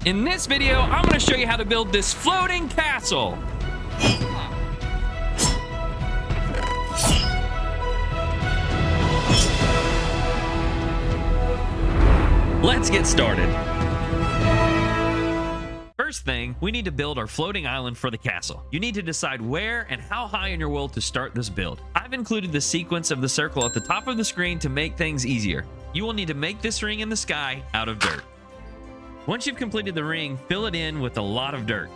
In this video, I'm going to show you how to build this floating castle. Let's get started. First thing, we need to build our floating island for the castle. You need to decide where and how high in your world to start this build. I've included the sequence of the circle at the top of the screen to make things easier. You will need to make this ring in the sky out of dirt. Once you've completed the ring, fill it in with a lot of dirt.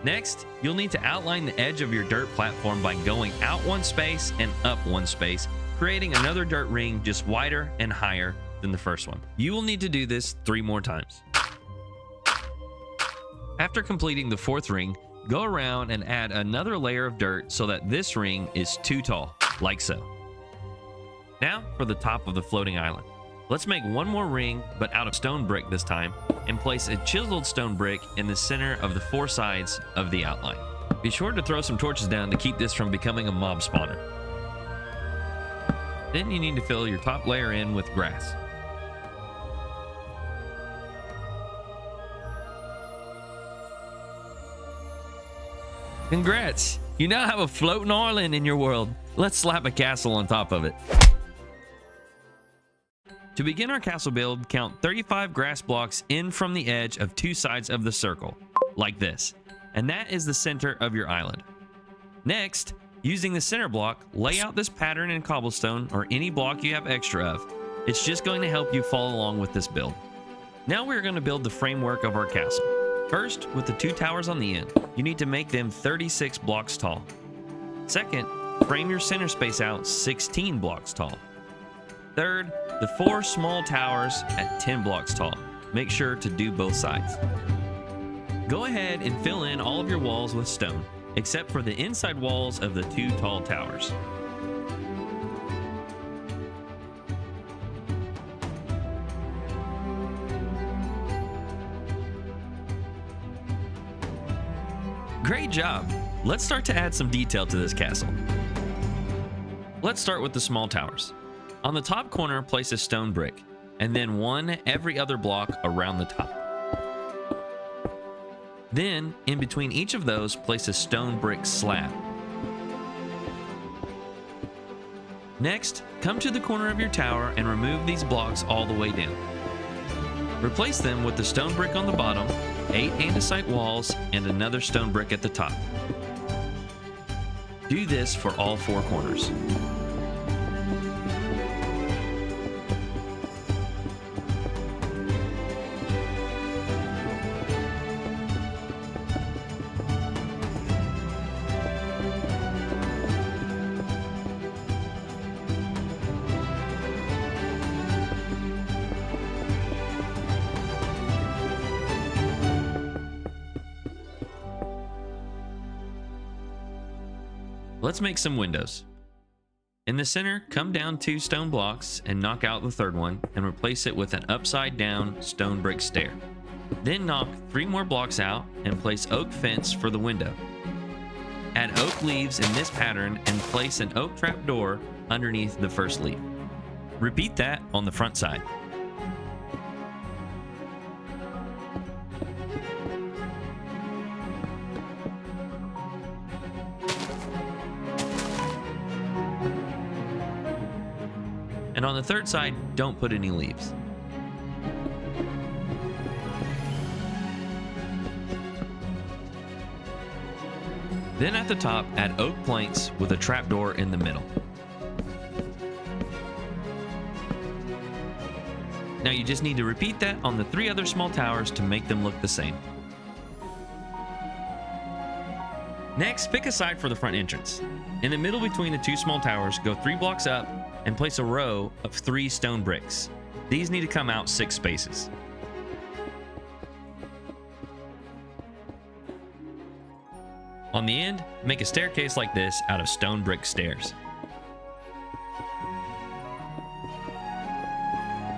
Next, you'll need to outline the edge of your dirt platform by going out one space and up one space, creating another dirt ring just wider and higher than the first one. You will need to do this 3 more times. After completing the 4th ring, go around and add another layer of dirt so that this ring is too tall, like so. Now for the top of the floating island. Let's make one more ring, but out of stone brick this time, and place a chiseled stone brick in the center of the 4 sides of the outline. Be sure to throw some torches down to keep this from becoming a mob spawner. Then you need to fill your top layer in with grass. Congrats! You now have a floating island in your world. Let's slap a castle on top of it. To begin our castle build, count 35 grass blocks in from the edge of 2 sides of the circle, like this. And that is the center of your island. Next, using the center block, lay out this pattern in cobblestone or any block you have extra of. It's just going to help you follow along with this build. Now we're going to build the framework of our castle. First, with the 2 towers on the end, you need to make them 36 blocks tall. Second, frame your center space out 16 blocks tall. Third, the 4 small towers at 10 blocks tall. Make sure to do both sides. Go ahead and fill in all of your walls with stone, except for the inside walls of the 2 tall towers. Great job! Let's start to add some detail to this castle. Let's start with the small towers. On the top corner, place a stone brick, and then one every other block around the top. Then, in between each of those, place a stone brick slab. Next, come to the corner of your tower and remove these blocks all the way down. Replace them with the stone brick on the bottom, 8 andesite walls, and another stone brick at the top. Do this for all 4 corners. Let's make some windows. In the center, come down 2 stone blocks and knock out the 3rd one and replace it with an upside down stone brick stair. Then knock 3 more blocks out and place oak fence for the window. Add oak leaves in this pattern and place an oak trap door underneath the first leaf. Repeat that on the front side. And on the 3rd side, don't put any leaves. Then at the top, add oak planks with a trapdoor in the middle. Now you just need to repeat that on the 3 other small towers to make them look the same. Next, pick a side for the front entrance. In the middle between the 2 small towers, go 3 blocks up and place a row of 3 stone bricks. These need to come out 6 spaces. On the end, make a staircase like this out of stone brick stairs.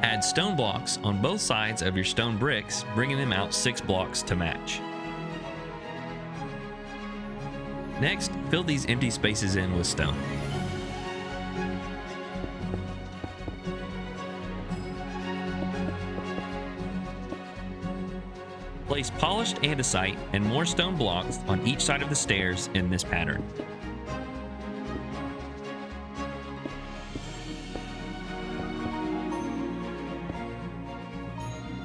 Add stone blocks on both sides of your stone bricks, bringing them out 6 blocks to match. Next, fill these empty spaces in with stone. Place polished andesite and more stone blocks on each side of the stairs in this pattern.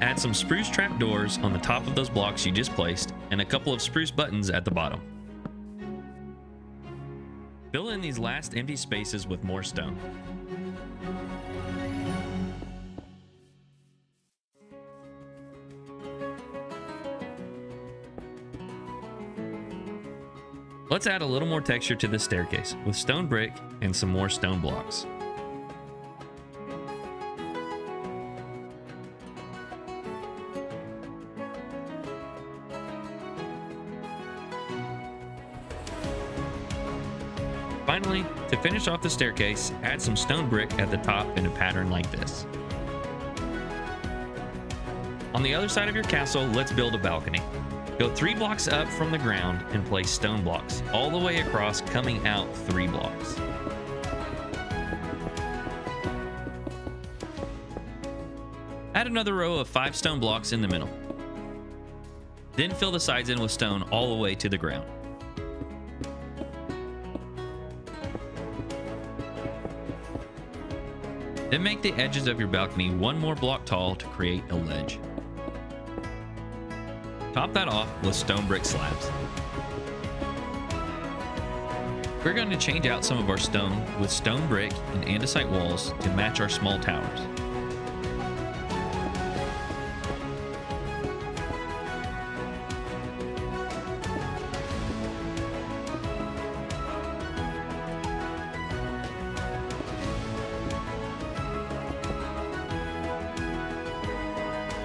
Add some spruce trapdoors on the top of those blocks you just placed and a couple of spruce buttons at the bottom. Fill in these last empty spaces with more stone. Let's add a little more texture to this staircase with stone brick and some more stone blocks. Finally, to finish off the staircase, add some stone brick at the top in a pattern like this. On the other side of your castle, let's build a balcony. Go 3 blocks up from the ground and place stone blocks all the way across, coming out 3 blocks. Add another row of 5 stone blocks in the middle. Then fill the sides in with stone all the way to the ground. Then make the edges of your balcony 1 more block tall to create a ledge. Top that off with stone brick slabs. We're going to change out some of our stone with stone brick and andesite walls to match our small towers.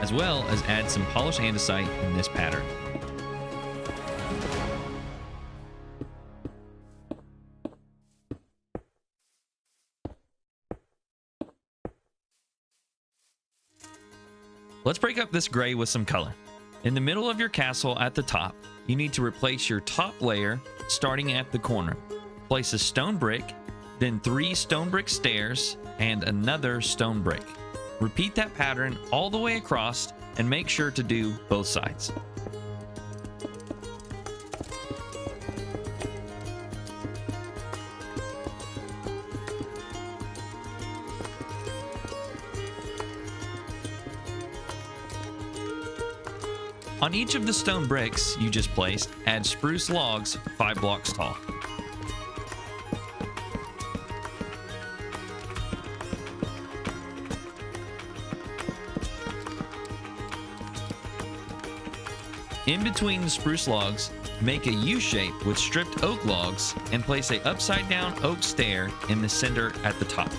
As well as add some polished andesite in this pattern. Let's break up this gray with some color. In the middle of your castle at the top, you need to replace your top layer starting at the corner. Place a stone brick, then 3 stone brick stairs, and another stone brick. Repeat that pattern all the way across and make sure to do both sides. On each of the stone bricks you just placed, add spruce logs 5 blocks tall. In between the spruce logs, make a U shape with stripped oak logs and place a upside down oak stair in the center at the top.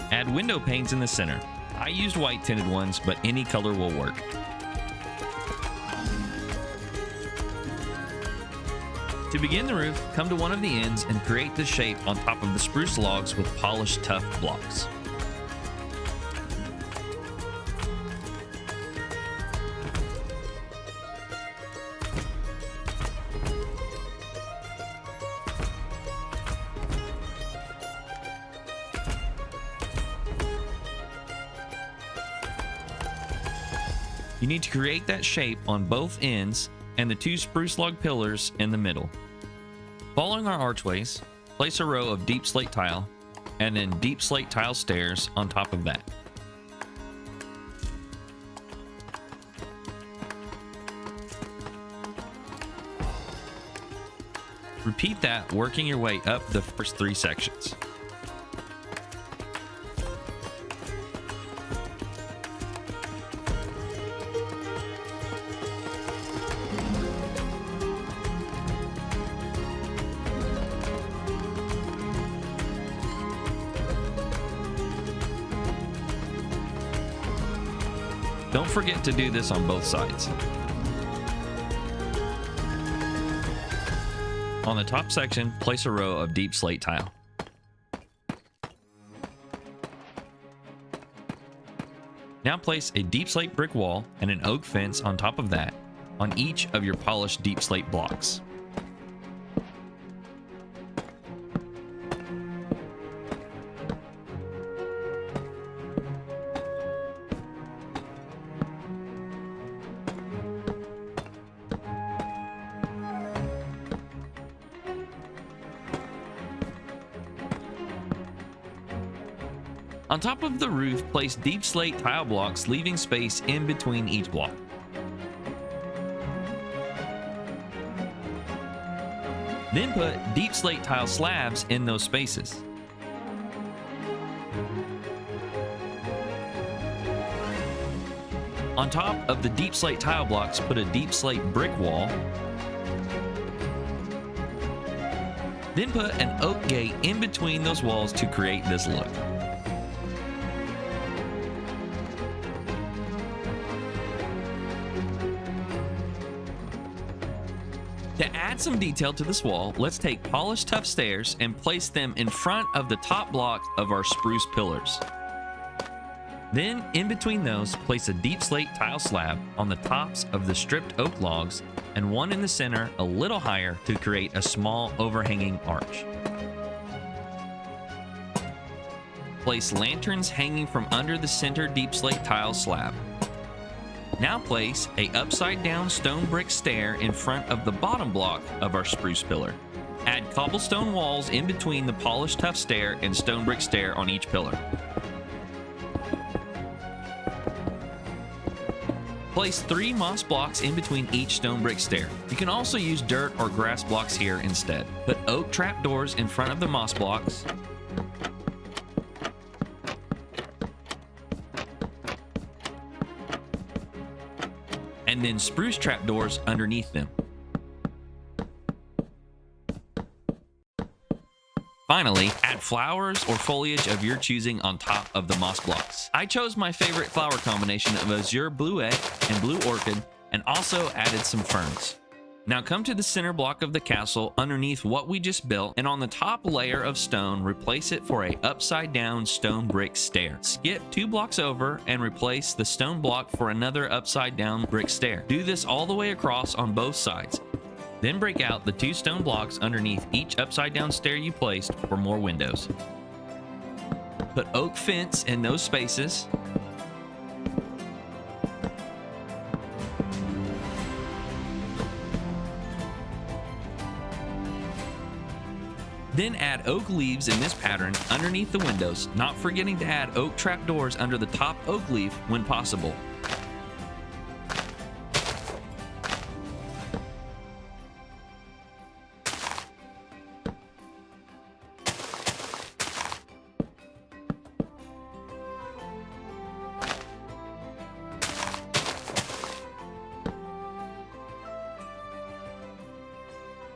Add window panes in the center. I used white tinted ones, but any color will work. To begin the roof, come to one of the ends and create the shape on top of the spruce logs with polished tough blocks. You need to create that shape on both ends and the 2 spruce log pillars in the middle. Following our archways, place a row of deep slate tile and then deep slate tile stairs on top of that. Repeat that, working your way up the first 3 sections. Don't forget to do this on both sides. On the top section, place a row of deep slate tile. Now place a deep slate brick wall and an oak fence on top of that on each of your polished deep slate blocks. On top of the roof, place deep slate tile blocks, leaving space in between each block. Then put deep slate tile slabs in those spaces. On top of the deep slate tile blocks, put a deep slate brick wall. Then put an oak gate in between those walls to create this look. To add some detail to this wall, let's take polished tough stairs and place them in front of the top block of our spruce pillars. Then, in between those, place a deep slate tile slab on the tops of the stripped oak logs and one in the center a little higher to create a small overhanging arch. Place lanterns hanging from under the center deep slate tile slab. Now place a upside down stone brick stair in front of the bottom block of our spruce pillar. Add cobblestone walls in between the polished tough stair and stone brick stair on each pillar. Place 3 moss blocks in between each stone brick stair. You can also use dirt or grass blocks here instead. Put oak trap doors in front of the moss blocks. And then spruce trapdoors underneath them. Finally, add flowers or foliage of your choosing on top of the moss blocks. I chose my favorite flower combination of azure bluet and blue orchid, and also added some ferns. Now come to the center block of the castle underneath what we just built, and on the top layer of stone, replace it for a upside down stone brick stair. Skip 2 blocks over and replace the stone block for another upside down brick stair. Do this all the way across on both sides. Then break out the 2 stone blocks underneath each upside down stair you placed for more windows. Put oak fence in those spaces. Then add oak leaves in this pattern underneath the windows, not forgetting to add oak trapdoors under the top oak leaf when possible.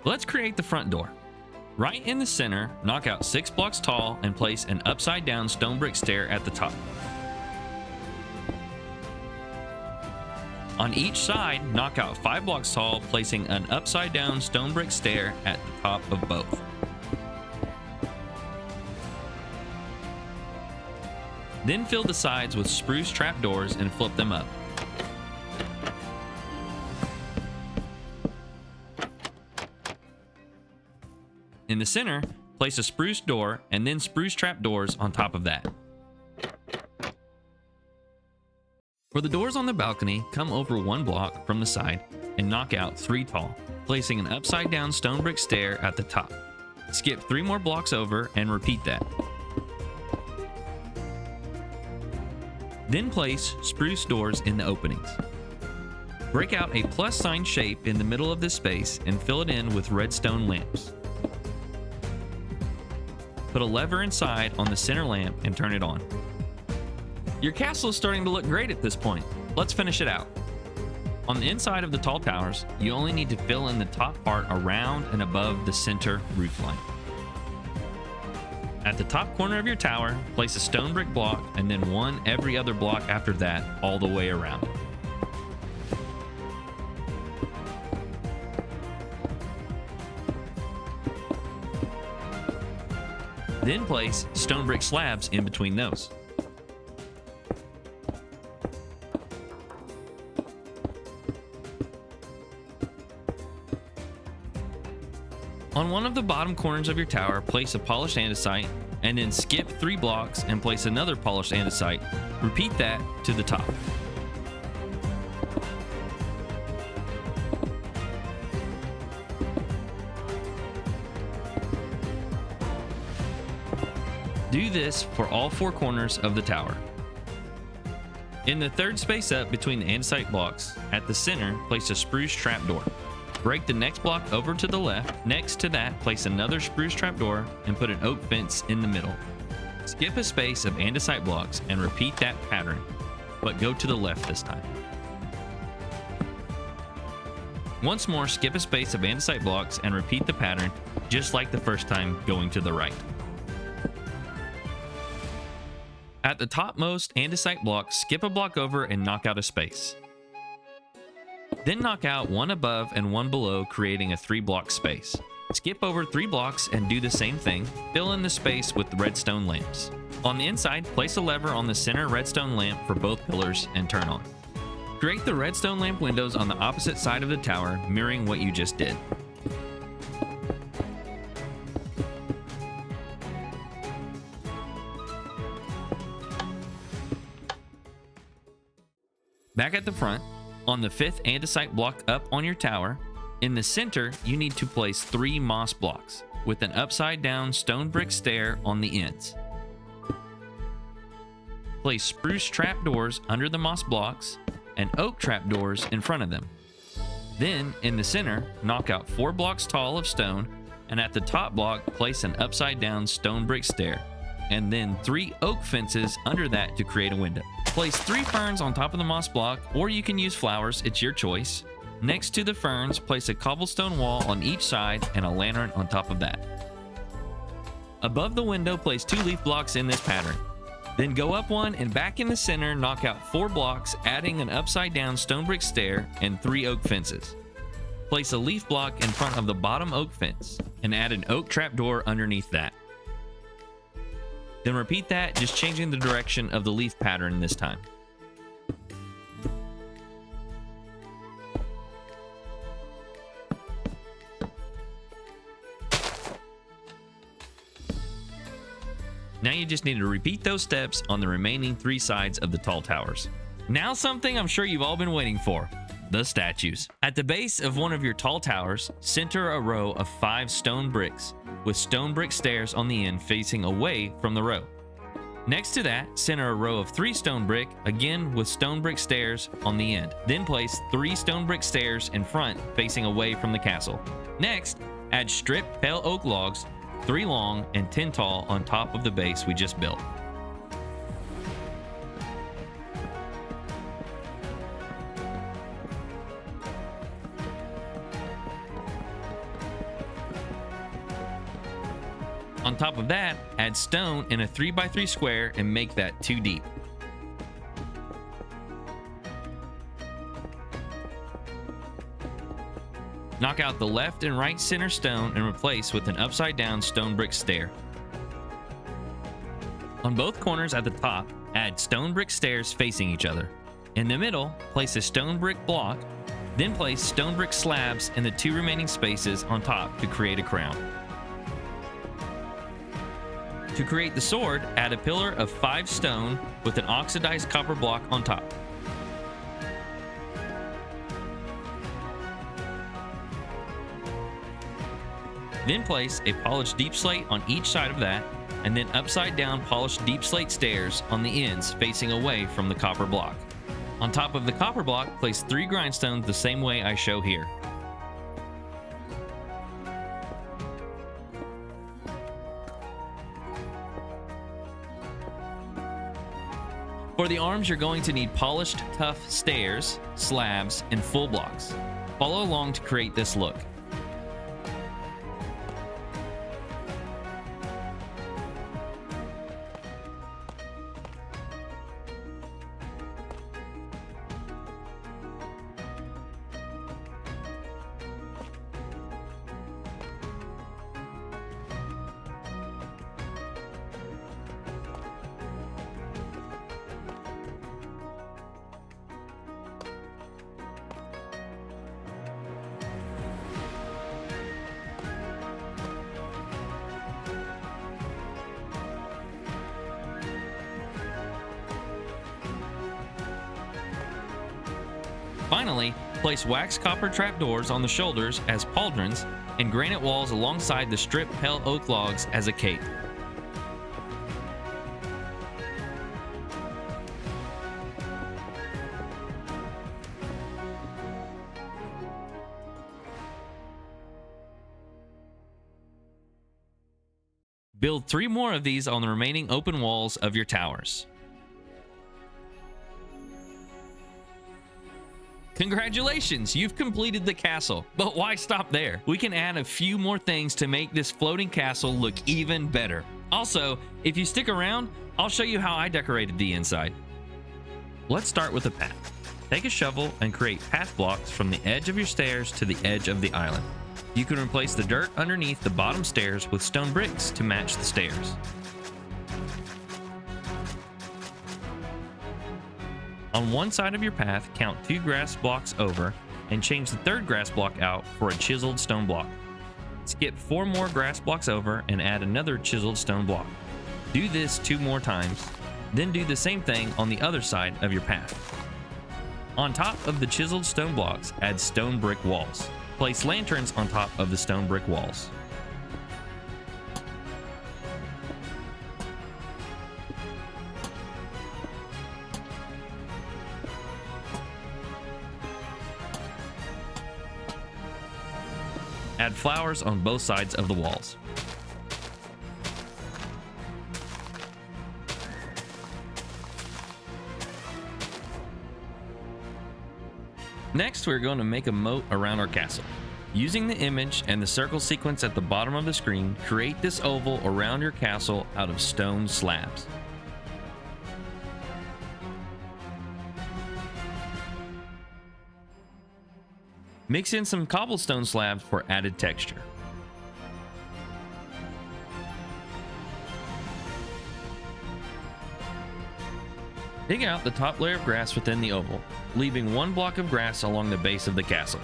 Let's create the front door. Right in the center, knock out 6 blocks tall and place an upside down stone brick stair at the top. On each side, knock out 5 blocks tall, placing an upside down stone brick stair at the top of both. Then fill the sides with spruce trapdoors and flip them up. In the center, place a spruce door and then spruce trapdoors on top of that. For the doors on the balcony, come over 1 block from the side and knock out 3 tall, placing an upside down stone brick stair at the top. Skip 3 more blocks over and repeat that. Then place spruce doors in the openings. Break out a plus sign shape in the middle of this space and fill it in with redstone lamps. Put a lever inside on the center lamp and turn it on. Your castle is starting to look great at this point. Let's finish it out. On the inside of the tall towers, you only need to fill in the top part around and above the center roof line. At the top corner of your tower, place a stone brick block and then 1 every other block after that all the way around. Then place stone brick slabs in between those. On one of the bottom corners of your tower, place a polished andesite, and then skip 3 blocks and place another polished andesite. Repeat that to the top. Do this for all 4 corners of the tower. In the third space up between the andesite blocks, at the center, place a spruce trapdoor. Break the next block over to the left. Next to that, place another spruce trapdoor and put an oak fence in the middle. Skip a space of andesite blocks and repeat that pattern, but go to the left this time. Once more, skip a space of andesite blocks and repeat the pattern just like the first time, going to the right. At the topmost andesite block, skip a block over and knock out a space. Then knock out 1 above and 1 below, creating a 3-block space. Skip over 3 blocks and do the same thing. Fill in the space with redstone lamps. On the inside, place a lever on the center redstone lamp for both pillars and turn on. Create the redstone lamp windows on the opposite side of the tower, mirroring what you just did. Back at the front, on the 5th andesite block up on your tower, in the center, you need to place 3 moss blocks with an upside down stone brick stair on the ends. Place spruce trapdoors under the moss blocks and oak trapdoors in front of them. Then, in the center, knock out 4 blocks tall of stone, and at the top block, place an upside down stone brick stair, and then 3 oak fences under that to create a window. Place 3 ferns on top of the moss block, or you can use flowers, it's your choice. Next to the ferns, place a cobblestone wall on each side and a lantern on top of that. Above the window, place 2 leaf blocks in this pattern. Then go up 1 and back in the center, knock out 4 blocks, adding an upside down stone brick stair and 3 oak fences. Place a leaf block in front of the bottom oak fence and add an oak trapdoor underneath that. Then repeat that, just changing the direction of the leaf pattern this time. Now you just need to repeat those steps on the remaining 3 sides of the tall towers. Now something I'm sure you've all been waiting for. The statues. At the base of one of your tall towers, center a row of 5 stone bricks with stone brick stairs on the end facing away from the row. Next to that, center a row of 3 stone brick, again with stone brick stairs on the end. Then place 3 stone brick stairs in front facing away from the castle. Next, add stripped pale oak logs, 3 long and 10 tall on top of the base we just built. On top of that, add stone in a 3x3 square and make that 2 deep. Knock out the left and right center stone and replace with an upside down stone brick stair. On both corners at the top, add stone brick stairs facing each other. In the middle, place a stone brick block, then place stone brick slabs in the 2 remaining spaces on top to create a crown. To create the sword, add a pillar of 5 stone with an oxidized copper block on top. Then place a polished deep slate on each side of that, and then upside down polished deep slate stairs on the ends facing away from the copper block. On top of the copper block, place 3 grindstones the same way I show here. For the arms, you're going to need polished, tough stairs, slabs, and full blocks. Follow along to create this look. Finally, place wax copper trapdoors on the shoulders as pauldrons and granite walls alongside the stripped pale oak logs as a cape. Build 3 more of these on the remaining open walls of your towers. Congratulations, you've completed the castle. But why stop there? We can add a few more things to make this floating castle look even better. Also, if you stick around, I'll show you how I decorated the inside. Let's start with a path. Take a shovel and create path blocks from the edge of your stairs to the edge of the island. You can replace the dirt underneath the bottom stairs with stone bricks to match the stairs. On one side of your path, count 2 grass blocks over and change the 3rd grass block out for a chiseled stone block. Skip 4 more grass blocks over and add another chiseled stone block. Do this 2 more times, then do the same thing on the other side of your path. On top of the chiseled stone blocks, add stone brick walls. Place lanterns on top of the stone brick walls. Add flowers on both sides of the walls. Next, we're going to make a moat around our castle. Using the image and the circle sequence at the bottom of the screen, create this oval around your castle out of stone slabs. Mix in some cobblestone slabs for added texture. Dig out the top layer of grass within the oval, leaving 1 block of grass along the base of the castle.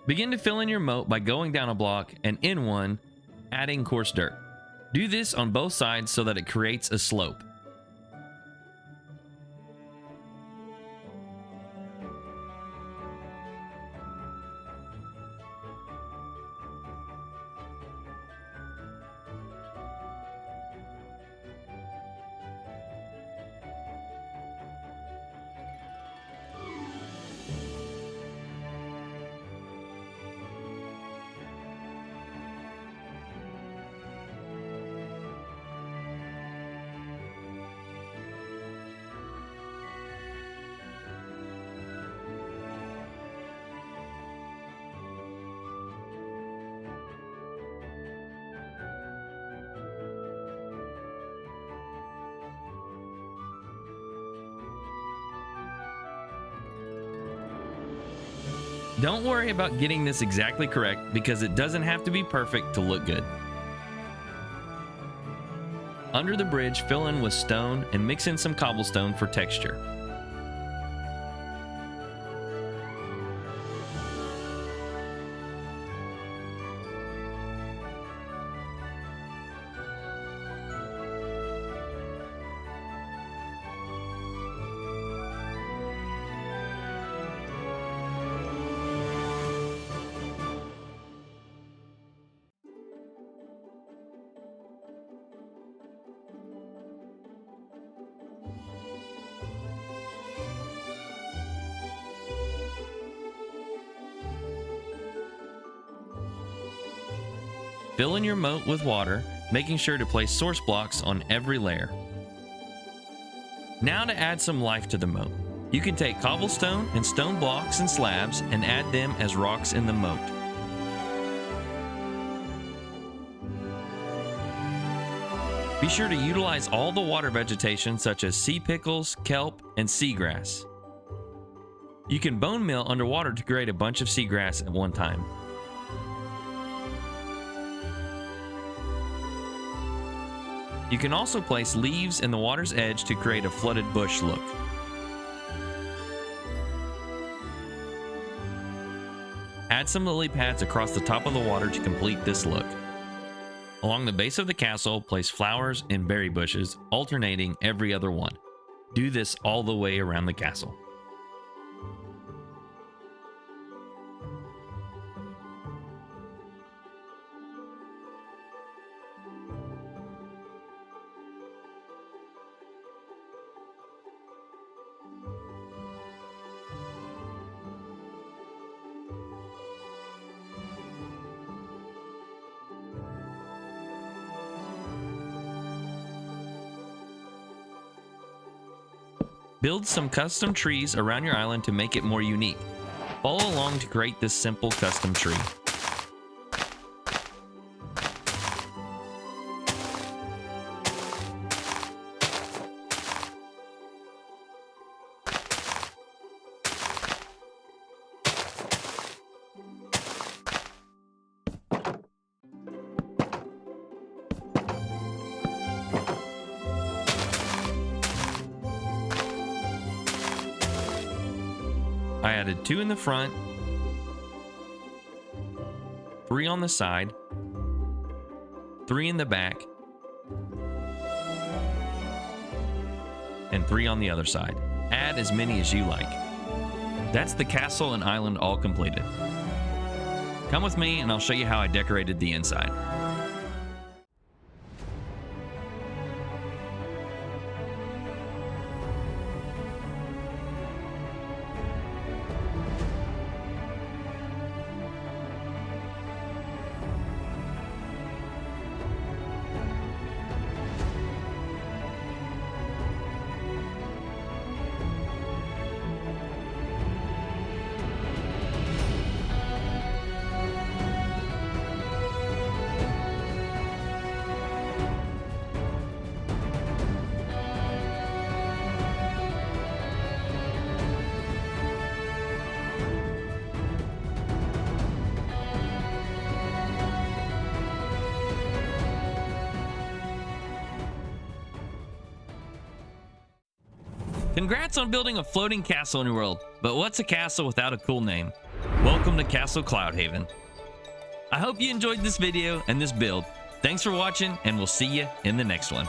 Begin to fill in your moat by going down a block and in one, adding coarse dirt. Do this on both sides so that it creates a slope. Don't worry about getting this exactly correct because it doesn't have to be perfect to look good. Under the bridge, fill in with stone and mix in some cobblestone for texture. Fill in your moat with water, making sure to place source blocks on every layer. Now to add some life to the moat. You can take cobblestone and stone blocks and slabs and add them as rocks in the moat. Be sure to utilize all the water vegetation such as sea pickles, kelp, and seagrass. You can bone meal underwater to create a bunch of seagrass at one time. You can also place leaves in the water's edge to create a flooded bush look. Add some lily pads across the top of the water to complete this look. Along the base of the castle, place flowers and berry bushes, alternating every other one. Do this all the way around the castle. Build some custom trees around your island to make it more unique. Follow along to create this simple custom tree. I added 2 in the front, 3 on the side, 3 in the back, and 3 on the other side. Add as many as you like. That's the castle and island all completed. Come with me and I'll show you how I decorated the inside. Congrats on building a floating castle in your world, but what's a castle without a cool name? Welcome to Castle Cloudhaven. I hope you enjoyed this video and this build. Thanks for watching, and we'll see you in the next one.